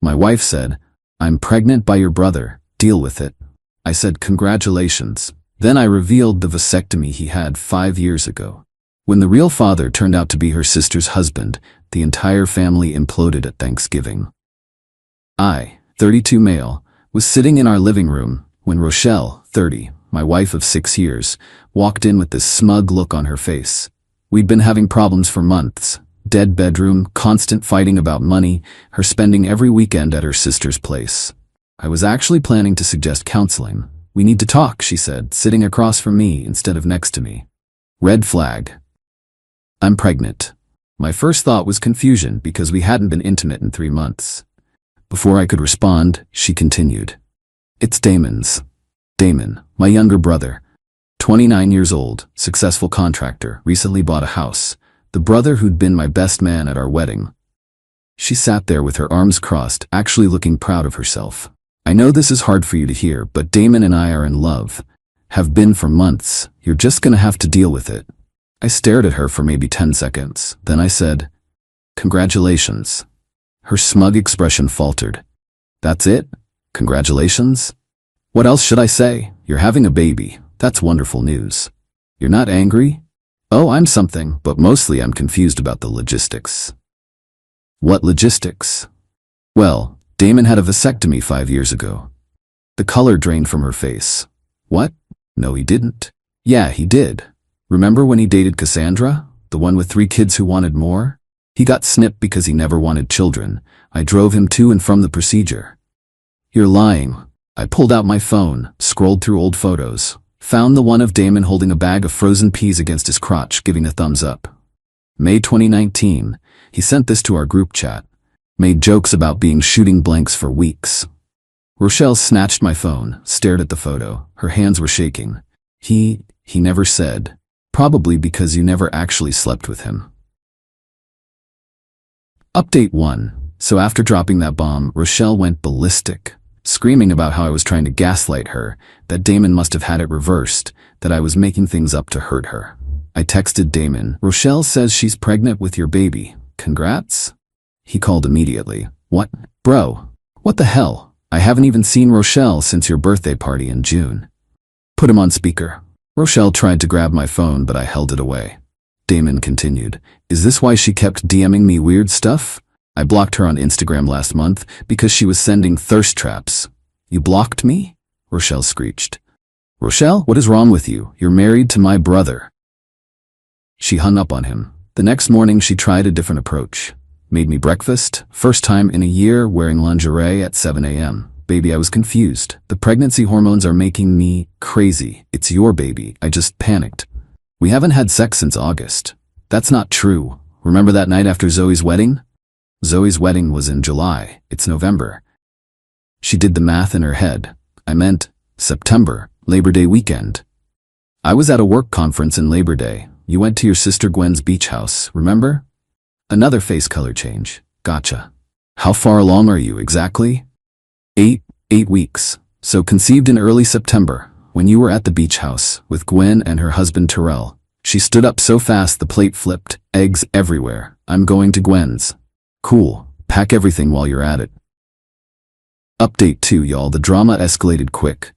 My wife said, "I'm pregnant by your brother, deal with it." I said, "Congratulations." Then I revealed the vasectomy he had 5 years ago. When the real father turned out to be her sister's husband, the entire family imploded at Thanksgiving. I, 32 male, was sitting in our living room when Rochelle, 30, my wife of 6 years, walked in with this smug look on her face. We'd been having problems for months. Dead bedroom, constant fighting about money, her spending every weekend at her sister's place. I was actually planning to suggest counseling. "We need to talk," she said, sitting across from me instead of next to me. Red flag. I'm pregnant. My first thought was confusion because we hadn't been intimate in 3 months. Before I could respond, she continued. "It's Damon's." Damon, my younger brother. 29 years old, successful contractor, recently bought a house. The brother who'd been my best man at our wedding. She sat there with her arms crossed, actually looking proud of herself. "I know this is hard for you to hear, but Damon and I are in love. Have been for months. You're just gonna have to deal with it." I stared at her for maybe 10 seconds. Then I said, "Congratulations." Her smug expression faltered. "That's it? Congratulations? What else should I say? You're having a baby. That's wonderful news. You're not angry?" "Oh, I'm something, but mostly I'm confused about the logistics." "What logistics?" "Well, Damon had a vasectomy 5 years ago." The color drained from her face. "What? No, he didn't." "Yeah, he did. Remember when he dated Cassandra, the one with 3 kids who wanted more? He got snipped because he never wanted children. I drove him to and from the procedure." "You're lying." I pulled out my phone, scrolled through old photos, found the one of Damon holding a bag of frozen peas against his crotch, giving a thumbs up. May 2019, he sent this to our group chat. Made jokes about being shooting blanks for weeks. Rochelle snatched my phone, stared at the photo. Her hands were shaking. He never said. Probably because you never actually slept with him. Update 1. So after dropping that bomb, Rochelle went ballistic, screaming about how I was trying to gaslight her, that Damon must have had it reversed, that I was making things up to hurt her. I texted Damon, "Rochelle says she's pregnant with your baby. Congrats?" He called immediately. "What? Bro, what the hell? I haven't even seen Rochelle since your birthday party in June." Put him on speaker. Rochelle tried to grab my phone, but I held it away. Damon continued, "Is this why she kept DMing me weird stuff? I blocked her on Instagram last month because she was sending thirst traps." "You blocked me?" Rochelle screeched. "Rochelle, what is wrong with you? You're married to my brother." She hung up on him. The next morning she tried a different approach. Made me breakfast, first time in a year wearing lingerie at 7 a.m. Baby, I was confused. The pregnancy hormones are making me crazy. It's your baby. I just panicked. "We haven't had sex since August." "That's not true. Remember that night after Zoe's wedding?" "Zoe's wedding was in July. It's November." She did the math in her head. "I meant September, Labor Day weekend." "I was at a work conference in Labor Day. You went to your sister Gwen's beach house, remember?" Another face color change. "Gotcha. How far along are you exactly?" Eight weeks. So conceived in early September, when you were at the beach house with Gwen and her husband Terrell. She stood up so fast the plate flipped, eggs everywhere. "I'm going to Gwen's." "Cool. Pack everything while you're at it." Update 2, y'all. The drama escalated quick.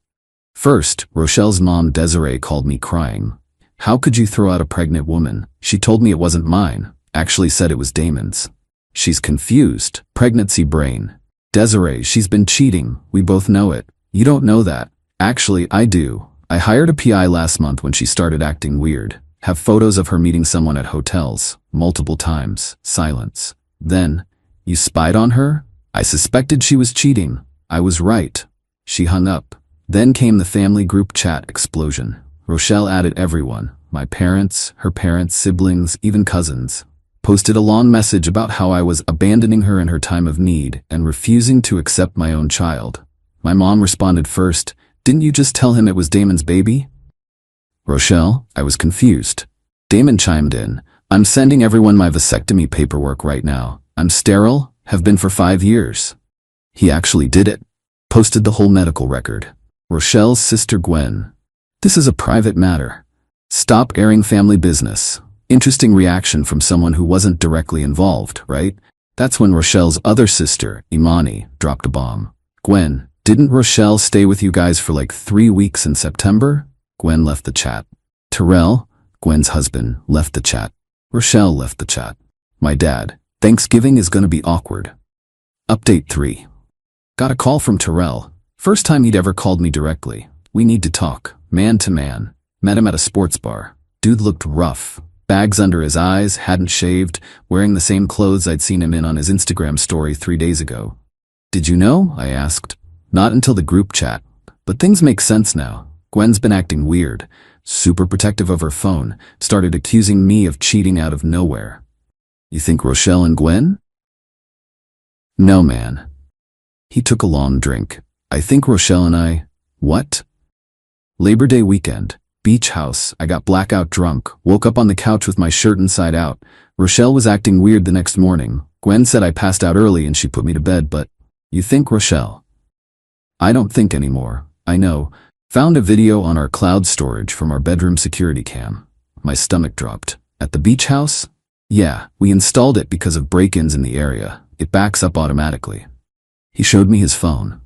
First, Rochelle's mom Desiree called me crying. "How could you throw out a pregnant woman?" She told me it wasn't mine. Actually said it was Damon's. She's confused. Pregnancy brain. "Desiree, she's been cheating. We both know it." "You don't know that." "Actually, I do. I hired a PI last month when she started acting weird. Have photos of her meeting someone at hotels, multiple times." Silence. Then, "You spied on her?" "I suspected she was cheating. I was right." She hung up. Then came the family group chat explosion. Rochelle added everyone. My parents, her parents, siblings, even cousins. Posted a long message about how I was abandoning her in her time of need and refusing to accept my own child. My mom responded first, "Didn't you just tell him it was Damon's baby?" "Rochelle, I was confused." Damon chimed in, "I'm sending everyone my vasectomy paperwork right now. I'm sterile, have been for 5 years." He actually did it. Posted the whole medical record. Rochelle's sister Gwen. "This is a private matter. Stop airing family business." Interesting reaction from someone who wasn't directly involved, right? That's when Rochelle's other sister, Imani, dropped a bomb. Gwen, didn't Rochelle stay with you guys for like 3 weeks in September? Gwen left the chat. Terrell, Gwen's husband, left the chat. Rochelle left the chat. My dad, Thanksgiving is gonna be awkward. Update 3. Got a call from Terrell. First time he'd ever called me directly. We need to talk, man to man. Met him at a sports bar. Dude looked rough. Bags under his eyes, hadn't shaved, wearing the same clothes I'd seen him in on his Instagram story 3 days ago. Did you know? I asked. Not until the group chat. But things make sense now. Gwen's been acting weird. Super protective of her phone. Started accusing me of cheating out of nowhere. You think Rochelle and Gwen? No, man. He took a long drink. I think Rochelle and I... What? Labor Day weekend. Beach house. I got blackout drunk. Woke up on the couch with my shirt inside out. Rochelle was acting weird the next morning. Gwen said I passed out early and she put me to bed, but... You think Rochelle? I don't think anymore. I know. Found a video on our cloud storage from our bedroom security cam. My stomach dropped. At the beach house? Yeah, we installed it because of break-ins in the area. It backs up automatically. He showed me his phone.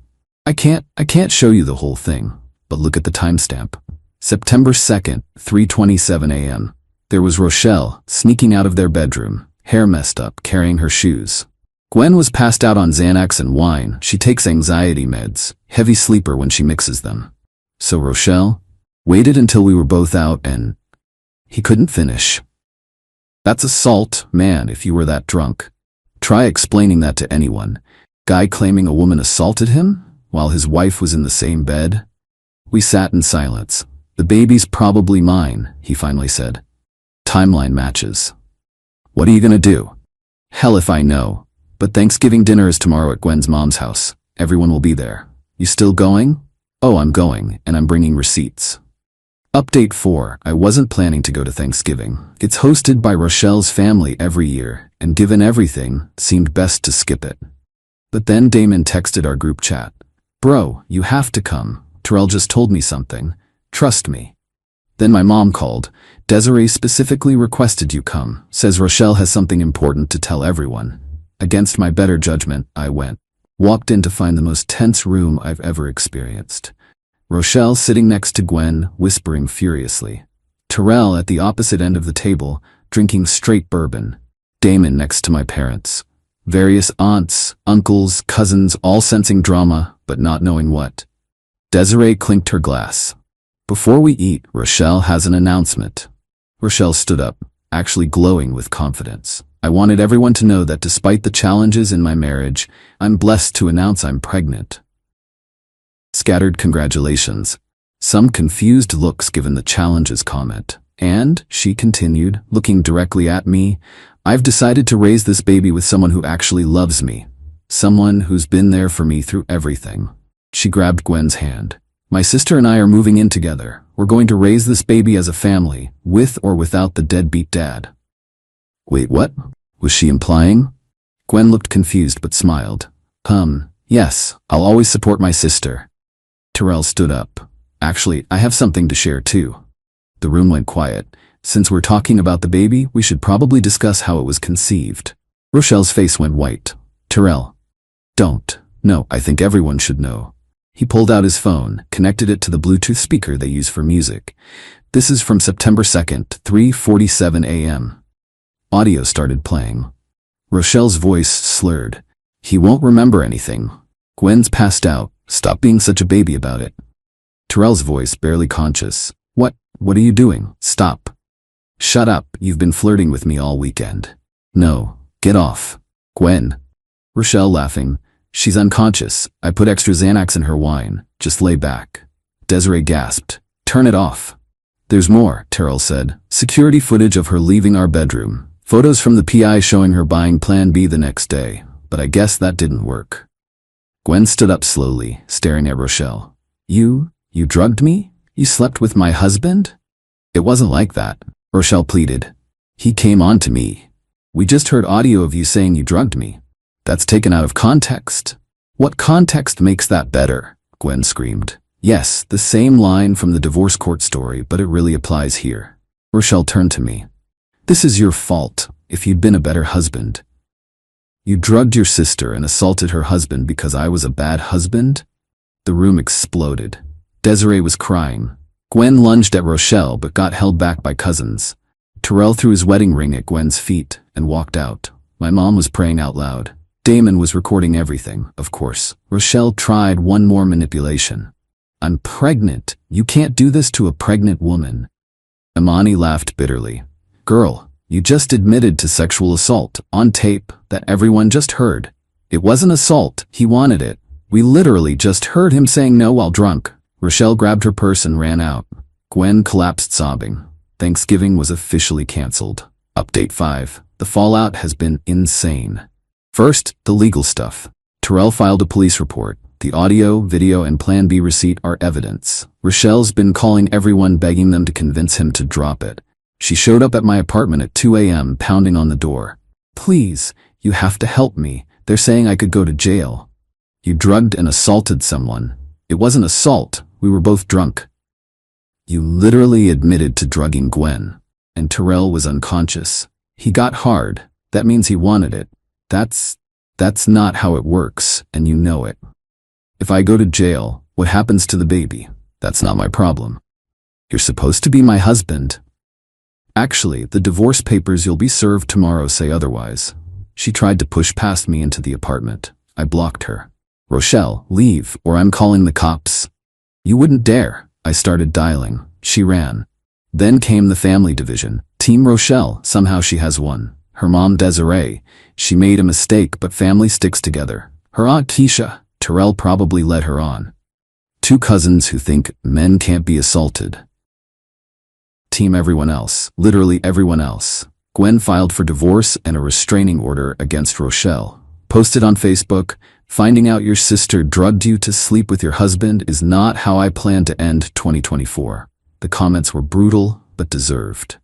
I can't show you the whole thing, but look at the timestamp. September 2nd, 3:27 a.m. There was Rochelle, sneaking out of their bedroom, hair messed up, carrying her shoes. Gwen was passed out on Xanax and wine. She takes anxiety meds, heavy sleeper when she mixes them. So Rochelle waited until we were both out and... He couldn't finish. That's assault, man, if you were that drunk. Try explaining that to anyone. Guy claiming a woman assaulted him while his wife was in the same bed? We sat in silence. The baby's probably mine, he finally said. Timeline matches. What are you gonna do? Hell if I know. But Thanksgiving dinner is tomorrow at Gwen's mom's house. Everyone will be there. You still going? Oh, I'm going, and I'm bringing receipts. Update 4. I wasn't planning to go to Thanksgiving. It's hosted by Rochelle's family every year, and given everything, seemed best to skip it. But then Damon texted our group chat. Bro, you have to come. Terrell just told me something. Trust me. Then my mom called. Desiree specifically requested you come. Says Rochelle has something important to tell everyone. Against my better judgment, I went. Walked in to find the most tense room I've ever experienced. Rochelle sitting next to Gwen, whispering furiously. Terrell at the opposite end of the table, drinking straight bourbon. Damon next to my parents. Various aunts, uncles, cousins, all sensing drama, but not knowing what. Desiree clinked her glass. Before we eat, Rochelle has an announcement. Rochelle stood up, actually glowing with confidence. I wanted everyone to know that despite the challenges in my marriage, I'm blessed to announce I'm pregnant. Scattered congratulations. Some confused looks given the challenges comment. And, she continued, looking directly at me, I've decided to raise this baby with someone who actually loves me. Someone who's been there for me through everything. She grabbed Gwen's hand. My sister and I are moving in together. We're going to raise this baby as a family, with or without the deadbeat dad. Wait, what? Was she implying? Gwen looked confused but smiled. Yes, I'll always support my sister. Terrell stood up. Actually, I have something to share too. The room went quiet. Since we're talking about the baby, we should probably discuss how it was conceived. Rochelle's face went white. Terrell. Don't. No, I think everyone should know. He pulled out his phone, connected it to the Bluetooth speaker they use for music. This is from September 2nd, 3:47 a.m. Audio started playing. Rochelle's voice slurred. He won't remember anything. Gwen's passed out. Stop being such a baby about it. Terrell's voice barely conscious. What are you doing? Stop. Shut up, you've been flirting with me all weekend. No, get off. Gwen. Rochelle laughing. She's unconscious. I put extra Xanax in her wine. Just lay back. Desiree gasped. Turn it off. There's more, Terrell said. Security footage of her leaving our bedroom. Photos from the PI showing her buying Plan B the next day. But I guess that didn't work. Gwen stood up slowly, staring at Rochelle. You drugged me? You slept with my husband? It wasn't like that, Rochelle pleaded. He came on to me. We just heard audio of you saying you drugged me. That's taken out of context. What context makes that better? Gwen screamed. Yes, the same line from the divorce court story, but it really applies here. Rochelle turned to me. This is your fault. If you'd been a better husband. You drugged your sister and assaulted her husband because I was a bad husband? The room exploded. Desiree was crying. Gwen lunged at Rochelle but got held back by cousins. Terrell threw his wedding ring at Gwen's feet and walked out. My mom was praying out loud. Damon was recording everything, of course. Rochelle tried one more manipulation. I'm pregnant. You can't do this to a pregnant woman. Imani laughed bitterly. Girl, you just admitted to sexual assault on tape that everyone just heard. It wasn't assault, he wanted it. We literally just heard him saying no while drunk. Rochelle grabbed her purse and ran out. Gwen collapsed sobbing. Thanksgiving was officially cancelled. Update 5. The fallout has been insane. First, the legal stuff. Terrell filed a police report. The audio, video, and Plan B receipt are evidence. Rochelle's been calling everyone begging them to convince him to drop it. She showed up at my apartment at 2 a.m. pounding on the door. Please, you have to help me. They're saying I could go to jail. You drugged and assaulted someone. It wasn't assault. We were both drunk. You literally admitted to drugging Gwen. And Terrell was unconscious. He got hard. That means he wanted it. That's not how it works, and you know it. If I go to jail, what happens to the baby? That's not my problem. You're supposed to be my husband. Actually, the divorce papers you'll be served tomorrow say otherwise. She tried to push past me into the apartment. I blocked her. Rochelle, leave, or I'm calling the cops. You wouldn't dare. I started dialing. She ran. Then came the family division. Team Rochelle, somehow she has won. Her mom Desiree. She made a mistake, but family sticks together. Her aunt Tisha. Terrell probably led her on. 2 cousins who think men can't be assaulted. Team everyone else. Literally everyone else. Gwen filed for divorce and a restraining order against Rochelle. Posted on Facebook, finding out your sister drugged you to sleep with your husband is not how I plan to end 2024. The comments were brutal, but deserved.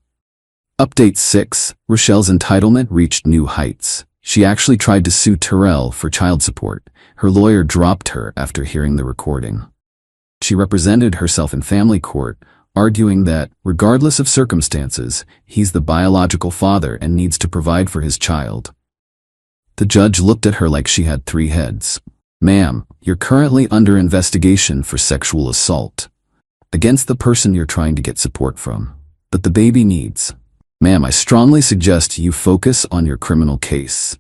Update 6. Rochelle's entitlement reached new heights. She actually tried to sue Terrell for child support. Her lawyer dropped her after hearing the recording. She represented herself in family court, arguing that, regardless of circumstances, he's the biological father and needs to provide for his child. The judge looked at her like she had 3 heads. Ma'am, you're currently under investigation for sexual assault against the person you're trying to get support from. But the baby needs. Ma'am, I strongly suggest you focus on your criminal case.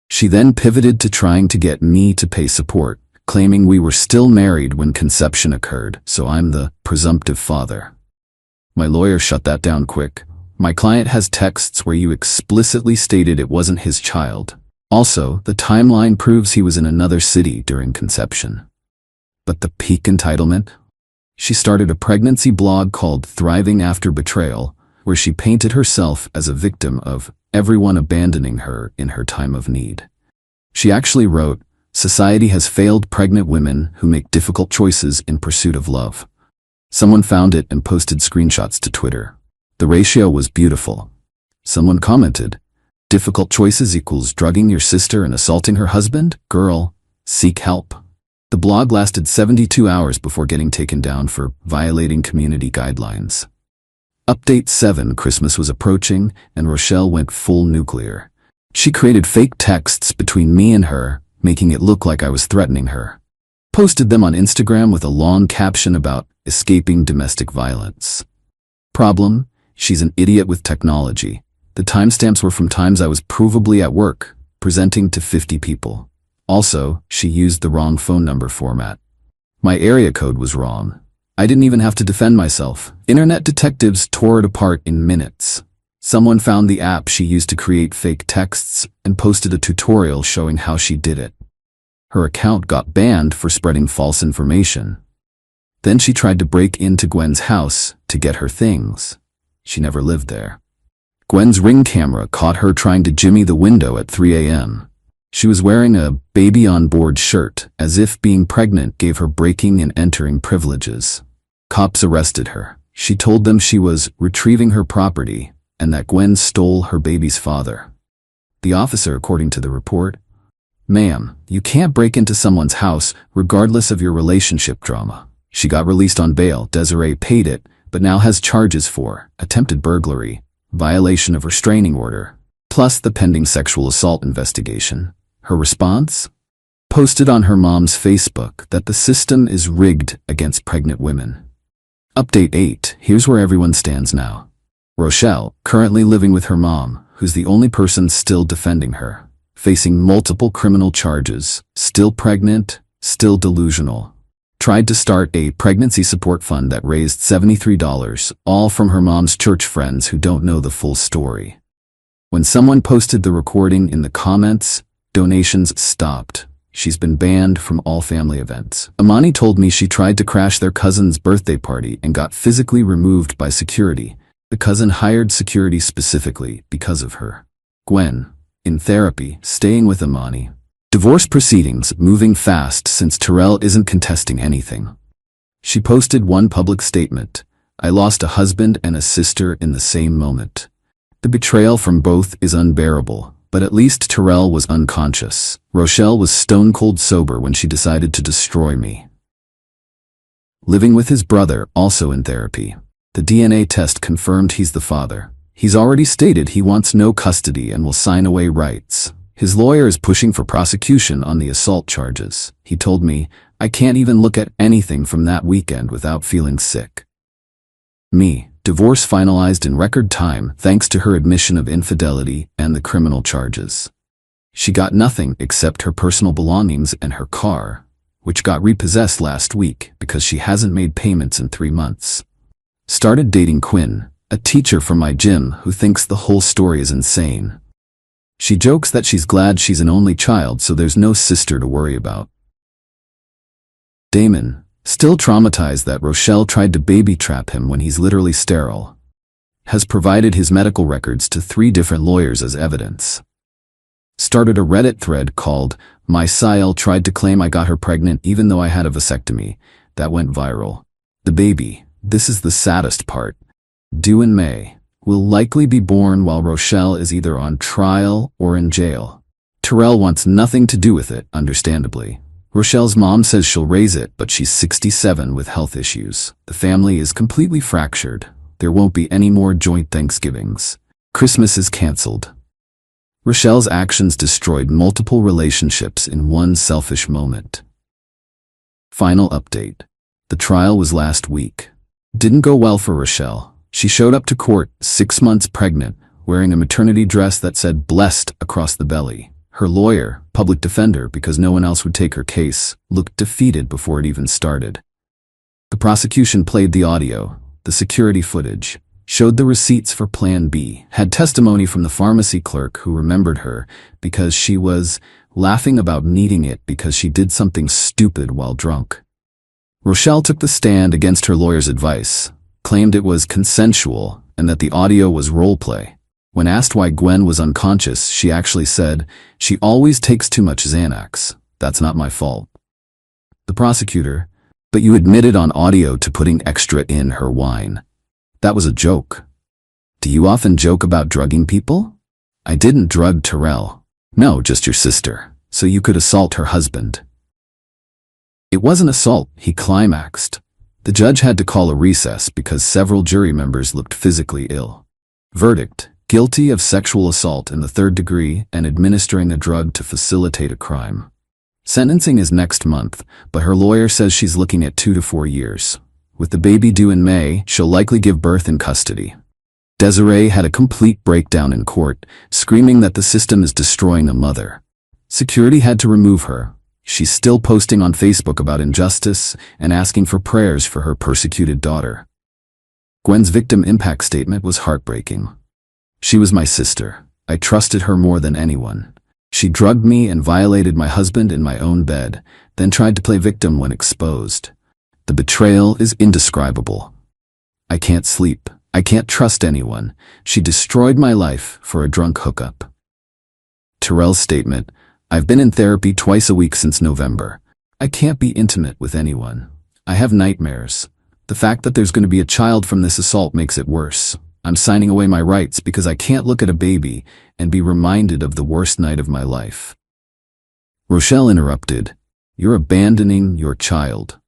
She then pivoted to trying to get me to pay support, claiming we were still married when conception occurred, so I'm the presumptive father. My lawyer shut that down quick. My client has texts where you explicitly stated it wasn't his child. Also, the timeline proves he was in another city during conception. But the peak entitlement? She started a pregnancy blog called Thriving After Betrayal, where she painted herself as a victim of everyone abandoning her in her time of need. She actually wrote, "Society has failed pregnant women who make difficult choices in pursuit of love." Someone found it and posted screenshots to Twitter. The ratio was beautiful. Someone commented, "Difficult choices equals drugging your sister and assaulting her husband? Girl, seek help." The blog lasted 72 hours before getting taken down for violating community guidelines. Update 7. Christmas was approaching, and Rochelle went full nuclear. She created fake texts between me and her, making it look like I was threatening her. Posted them on Instagram with a long caption about escaping domestic violence. Problem? She's an idiot with technology. The timestamps were from times I was provably at work, presenting to 50 people. Also, she used the wrong phone number format. My area code was wrong. I didn't even have to defend myself. Internet detectives tore it apart in minutes. Someone found the app she used to create fake texts and posted a tutorial showing how she did it. Her account got banned for spreading false information. Then she tried to break into Gwen's house to get her things. She never lived there. Gwen's Ring camera caught her trying to jimmy the window at 3 a.m. She was wearing a baby on board shirt, as if being pregnant gave her breaking and entering privileges. Cops arrested her. She told them she was retrieving her property and that Gwen stole her baby's father. The officer, according to the report, "Ma'am, you can't break into someone's house regardless of your relationship drama." She got released on bail. Desiree paid it, but now has charges for attempted burglary, violation of restraining order, plus the pending sexual assault investigation. Her response? Posted on her mom's Facebook that the system is rigged against pregnant women. Update 8. Here's where everyone stands now. Rochelle, currently living with her mom, who's the only person still defending her, facing multiple criminal charges, still pregnant, still delusional. Tried to start a pregnancy support fund that raised $73, all from her mom's church friends who don't know the full story. When someone posted the recording in the comments, donations stopped. She's been banned from all family events. Amani told me she tried to crash their cousin's birthday party and got physically removed by security. The cousin hired security specifically because of her. Gwen, in therapy, staying with Amani. Divorce proceedings moving fast since Terrell isn't contesting anything. She posted one public statement. I lost a husband and a sister in the same moment. The betrayal from both is unbearable. But at least Terrell was unconscious. Rochelle was stone-cold sober when she decided to destroy me. Living with his brother, also in therapy. The DNA test confirmed he's the father. He's already stated he wants no custody and will sign away rights. His lawyer is pushing for prosecution on the assault charges. He told me, I can't even look at anything from that weekend without feeling sick. Me. Divorce finalized in record time thanks to her admission of infidelity and the criminal charges. She got nothing except her personal belongings and her car, which got repossessed last week because she hasn't made payments in 3 months. Started dating Quinn, a teacher from my gym who thinks the whole story is insane. She jokes that she's glad she's an only child so there's no sister to worry about. Damon, still traumatized that Rochelle tried to baby trap him when he's literally sterile, has provided his medical records to 3 different lawyers as evidence. Started a Reddit thread called, My Sile tried to claim I got her pregnant even though I had a vasectomy. That went viral. The baby, this is the saddest part, due in May, will likely be born while Rochelle is either on trial or in jail. Terrell wants nothing to do with it, understandably. Rochelle's mom says she'll raise it, but she's 67 with health issues. The family is completely fractured. There won't be any more joint Thanksgivings. Christmas is canceled. Rochelle's actions destroyed multiple relationships in one selfish moment. Final update. The trial was last week. Didn't go well for Rochelle. She showed up to court 6 months pregnant, wearing a maternity dress that said blessed across the belly. Her lawyer, public defender because no one else would take her case, looked defeated before it even started. The prosecution played the audio, the security footage, showed the receipts for Plan B, had testimony from the pharmacy clerk who remembered her because she was laughing about needing it because she did something stupid while drunk. Rochelle took the stand against her lawyer's advice, claimed it was consensual and that the audio was role play. When asked why Gwen was unconscious, she actually said, she always takes too much Xanax. That's not my fault. The prosecutor, but you admitted on audio to putting extra in her wine. That was a joke. Do you often joke about drugging people? I didn't drug Terrell. No, just your sister, so you could assault her husband. It wasn't assault, he climaxed. The judge had to call a recess because several jury members looked physically ill. Verdict. Guilty of sexual assault in the 3rd degree and administering a drug to facilitate a crime. Sentencing is next month, but her lawyer says she's looking at 2 to 4 years. With the baby due in May, she'll likely give birth in custody. Desiree had a complete breakdown in court, screaming that the system is destroying a mother. Security had to remove her. She's still posting on Facebook about injustice and asking for prayers for her persecuted daughter. Gwen's victim impact statement was heartbreaking. She was my sister. I trusted her more than anyone. She drugged me and violated my husband in my own bed, then tried to play victim when exposed. The betrayal is indescribable. I can't sleep. I can't trust anyone. She destroyed my life for a drunk hookup. Terrell's statement, I've been in therapy twice a week since November. I can't be intimate with anyone. I have nightmares. The fact that there's going to be a child from this assault makes it worse. I'm signing away my rights because I can't look at a baby and be reminded of the worst night of my life. Rochelle interrupted. You're abandoning your child.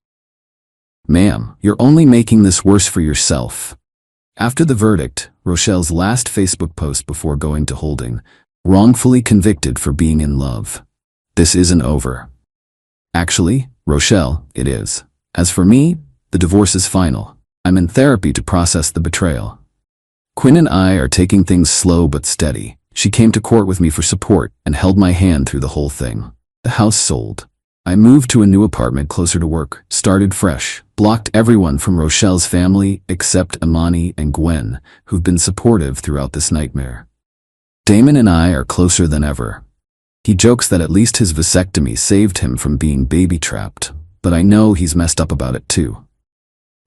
Ma'am, you're only making this worse for yourself. After the verdict, Rochelle's last Facebook post before going to holding, wrongfully convicted for being in love. This isn't over. Actually, Rochelle, it is. As for me, the divorce is final. I'm in therapy to process the betrayal. Quinn and I are taking things slow but steady. She came to court with me for support and held my hand through the whole thing. The house sold. I moved to a new apartment closer to work, started fresh, blocked everyone from Rochelle's family except Imani and Gwen, who've been supportive throughout this nightmare. Damon and I are closer than ever. He jokes that at least his vasectomy saved him from being baby-trapped, but I know he's messed up about it too.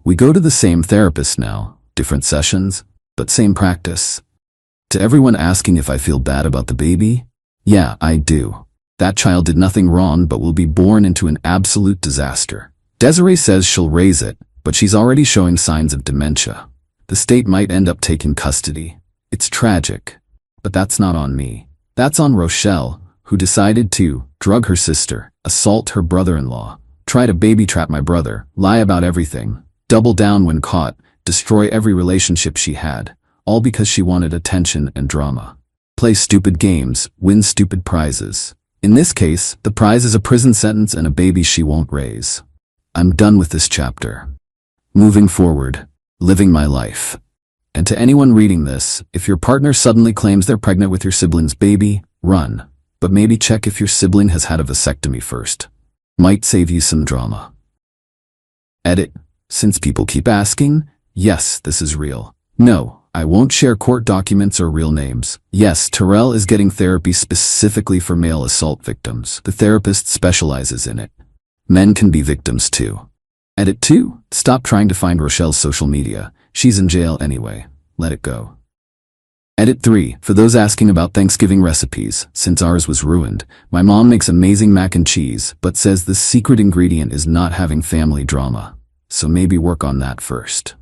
We go to the same therapist now, different sessions, but same practice. To everyone asking if I feel bad about the baby, yeah, I do. That child did nothing wrong but will be born into an absolute disaster. Desiree says she'll raise it, but she's already showing signs of dementia. The state might end up taking custody. It's tragic, but that's not on me. That's on Rochelle, who decided to drug her sister, assault her brother-in-law, try to baby-trap my brother, lie about everything, double down when caught, destroy every relationship she had, all because she wanted attention and drama. Play stupid games, win stupid prizes. In this case, the prize is a prison sentence and a baby she won't raise. I'm done with this chapter. Moving forward, living my life. And to anyone reading this, if your partner suddenly claims they're pregnant with your sibling's baby, run. But maybe check if your sibling has had a vasectomy first. Might save you some drama. Edit. Since people keep asking, yes, this is real. No, I won't share court documents or real names. Yes, Terrell is getting therapy specifically for male assault victims. The therapist specializes in it. Men can be victims too. Edit 2. Stop trying to find Rochelle's social media. She's in jail anyway. Let it go. Edit 3. For those asking about Thanksgiving recipes, since ours was ruined, my mom makes amazing mac and cheese, but says the secret ingredient is not having family drama. So maybe work on that first.